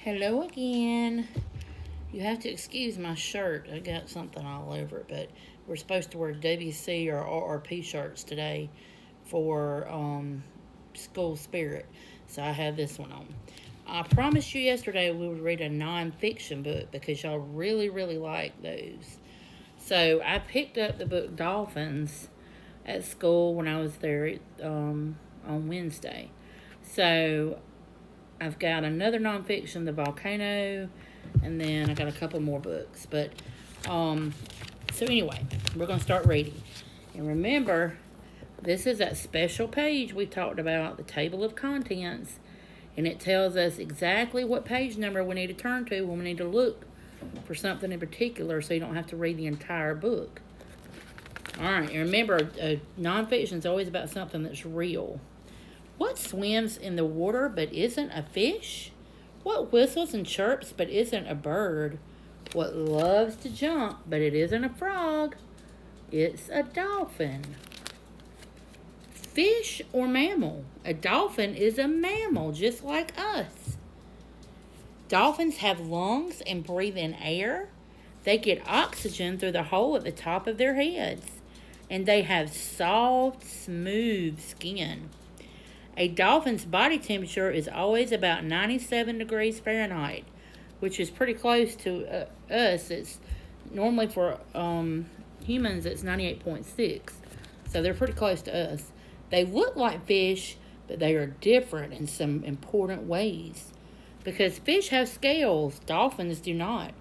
Hello again. You have to excuse my shirt. I got something all over it, but we're supposed to wear WC or RRP shirts today for school spirit. So I have this one on. I promised you yesterday we would read a nonfiction book because y'all really, really like those. So I picked up the book Dolphins at school when I was there on Wednesday. So I've got another nonfiction, The Volcano, and then I got a couple more books. But so anyway, we're going to start reading. And remember, this is that special page we talked about, the table of contents, and it tells us exactly what page number we need to turn to when we need to look for something in particular, so you don't have to read the entire book. All right, and remember, nonfiction is always about something that's real. What swims in the water but isn't a fish? What whistles and chirps but isn't a bird? What loves to jump but it isn't a frog? It's a dolphin. Fish or mammal? A dolphin is a mammal just like us. Dolphins have lungs and breathe in air. They get oxygen through the hole at the top of their heads. And they have soft, smooth skin. A dolphin's body temperature is always about 97 degrees Fahrenheit, which is pretty close to us. It's normally for humans, it's 98.6. So they're pretty close to us. They look like fish, but they are different in some important ways. Because fish have scales, dolphins do not.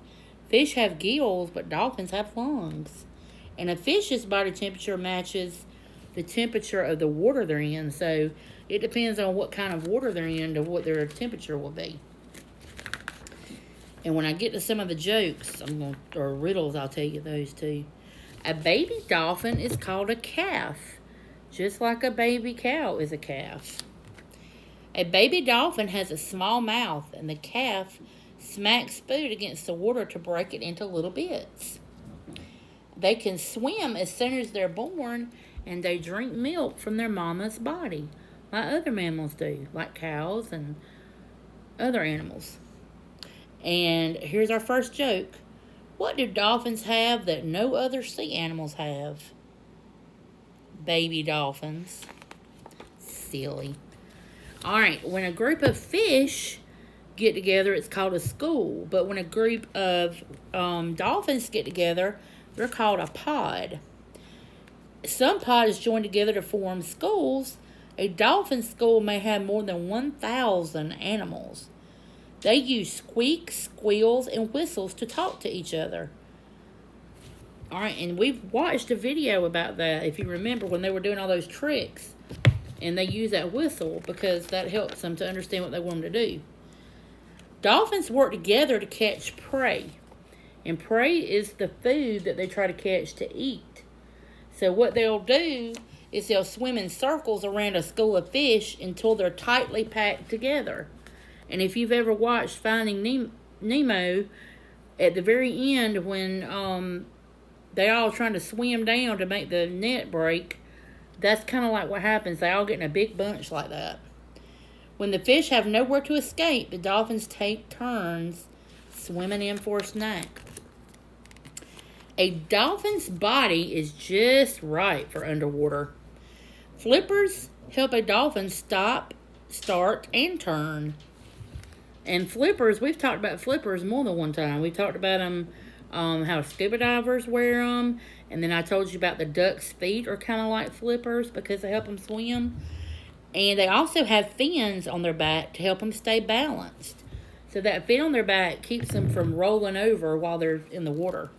Fish have gills, but dolphins have lungs. And a fish's body temperature matches the temperature of the water they're in. So it depends on what kind of water they're in to what their temperature will be. And when I get to some of the jokes, or riddles, I'll tell you those too. A baby dolphin is called a calf, just like a baby cow is a calf. A baby dolphin has a small mouth, and the calf smacks food against the water to break it into little bits. They can swim as soon as they're born, and they drink milk from their mama's body, like other mammals do, like cows and other animals. And here's our first joke. What do dolphins have that no other sea animals have? Baby dolphins. Silly. All right, when a group of fish get together, it's called a school. But when a group of dolphins get together, they're called a pod. Some pods join together to form schools. A dolphin school may have more than 1,000 animals. They use squeaks, squeals, and whistles to talk to each other. All right, and we've watched a video about that, if you remember, when they were doing all those tricks. And they use that whistle because that helps them to understand what they want them to do. Dolphins work together to catch prey. And prey is the food that they try to catch to eat. So what they'll do is they'll swim in circles around a school of fish until they're tightly packed together. And if you've ever watched Finding Nemo, at the very end when they're all trying to swim down to make the net break, that's kind of like what happens. They all get in a big bunch like that. When the fish have nowhere to escape, the dolphins take turns swimming in for a snack. A dolphin's body is just right for underwater. Flippers help a dolphin stop, start, and turn. And flippers, we've talked about flippers more than one time. We talked about them, how scuba divers wear them. And then I told you about the duck's feet are kind of like flippers because they help them swim. And they also have fins on their back to help them stay balanced. So that fin on their back keeps them from rolling over while they're in the water.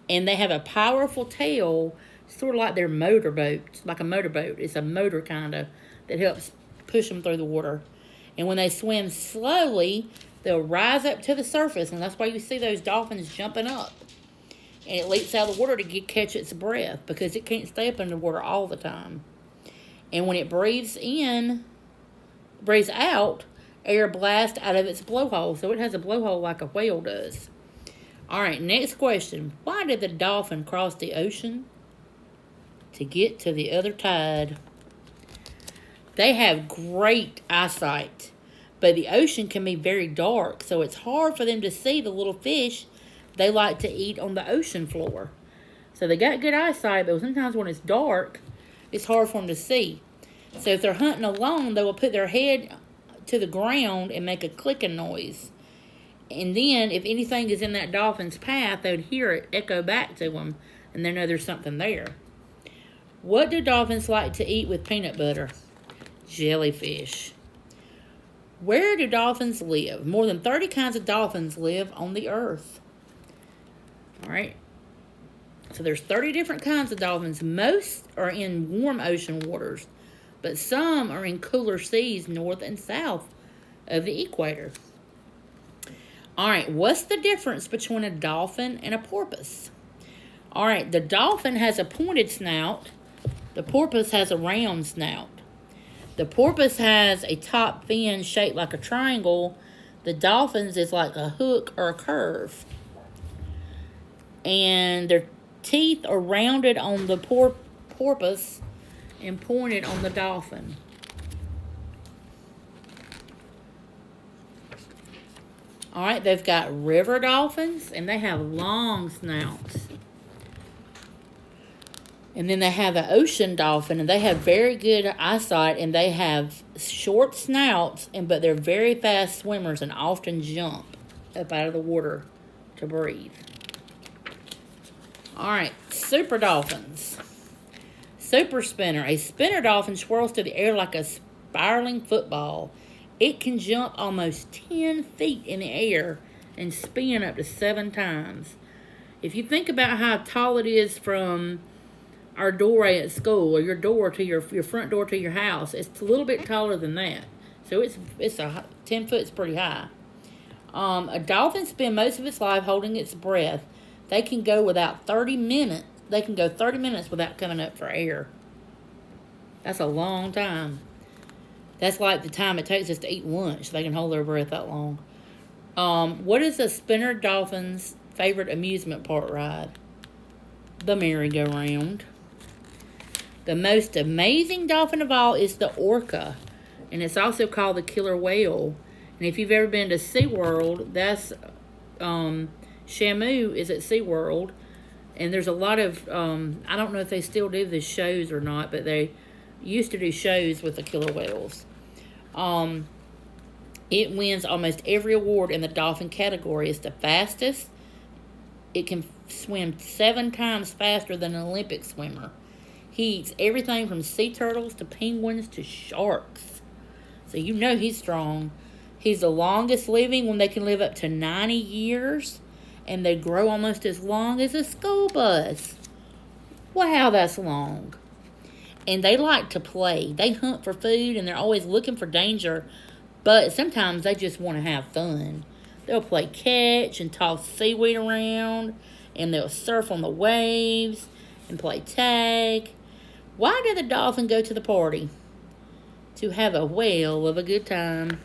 And they have a powerful tail, sort of like their motorboat, like a motorboat. It's a motor kind of that helps push them through the water. And when they swim slowly, they'll rise up to the surface. And that's why you see those dolphins jumping up. And it leaps out of the water to catch its breath because it can't stay up in the water all the time. And when it breathes out, air blasts out of its blowhole. So it has a blowhole like a whale does. All right, next question. Why did the dolphin cross the ocean? To get to the other tide. They have great eyesight, But the ocean can be very dark, so it's hard for them to see the little fish they like to eat on the ocean floor. So they got good eyesight, but sometimes when it's dark, it's hard for them to see. So if they're hunting alone, they will put their head to the ground and make a clicking noise. And then if anything is in that dolphin's path, they would hear it echo back to them, and they know there's something there. What do dolphins like to eat with peanut butter? Jellyfish. Where do dolphins live? More than 30 kinds of dolphins live on the earth. All right. So there's 30 different kinds of dolphins. Most are in warm ocean waters, but some are in cooler seas north and south of the equator. All right, what's the difference between a dolphin and a porpoise? All right, the dolphin has a pointed snout. The porpoise has a round snout. The porpoise has a top fin shaped like a triangle. The dolphin's is like a hook or a curve. And their teeth are rounded on the porpoise and pointed on the dolphin. All right, they've got river dolphins, and they have long snouts. And then they have an ocean dolphin, and they have very good eyesight, and they have short snouts, but they're very fast swimmers and often jump up out of the water to breathe. All right, super dolphins. Super spinner. A spinner dolphin swirls through the air like a spiraling football. It can jump almost 10 feet in the air and spin up to 7 times. If you think about how tall it is from our doorway at school, or your door to your front door to your house, it's a little bit taller than that. So it's a 10 foot is pretty high. A dolphin spends most of its life holding its breath. They can go without 30 minutes. They can go 30 minutes without coming up for air. That's a long time. That's like the time it takes us to eat lunch. They can hold their breath that long. What is a spinner dolphin's favorite amusement park ride? The merry-go-round. The most amazing dolphin of all is the orca, and it's also called the killer whale. And if you've ever been to SeaWorld, that's Shamu is at SeaWorld, and there's a lot of I don't know if they still do the shows or not, but they used to do shows with the killer whales. It wins almost every award in the dolphin category. It's the fastest. It can swim 7 times faster than an Olympic swimmer. He eats everything from sea turtles to penguins to sharks. So you know he's strong. He's the longest living when they can live up to 90 years. And they grow almost as long as a school bus. Wow, that's long. And they like to play. They hunt for food, and they're always looking for danger. But sometimes they just want to have fun. They'll play catch and toss seaweed around. And they'll surf on the waves and play tag. Why did the dolphin go to the party? To have a whale of a good time.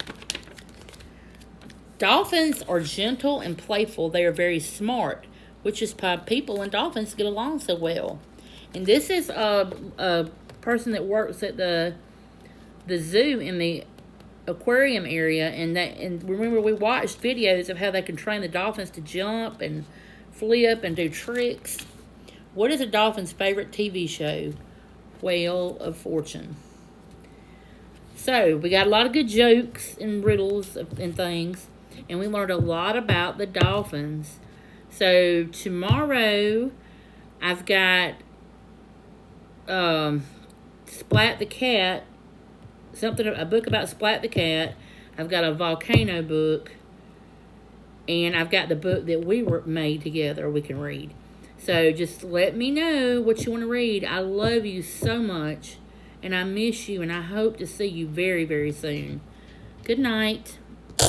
Dolphins are gentle and playful. They are very smart, which is why people and dolphins get along so well. And this is a person that works at the zoo in the aquarium area. And remember, we watched videos of how they can train the dolphins to jump and flip and do tricks. What is a dolphin's favorite TV show? Wheel of Fortune. So, we got a lot of good jokes and riddles and things. And we learned a lot about the dolphins. So, tomorrow, I've got Splat the Cat. A book about Splat the Cat. I've got a volcano book. And I've got the book that we made together we can read. So, just let me know what you want to read. I love you so much. And I miss you. And I hope to see you very, very soon. Good night.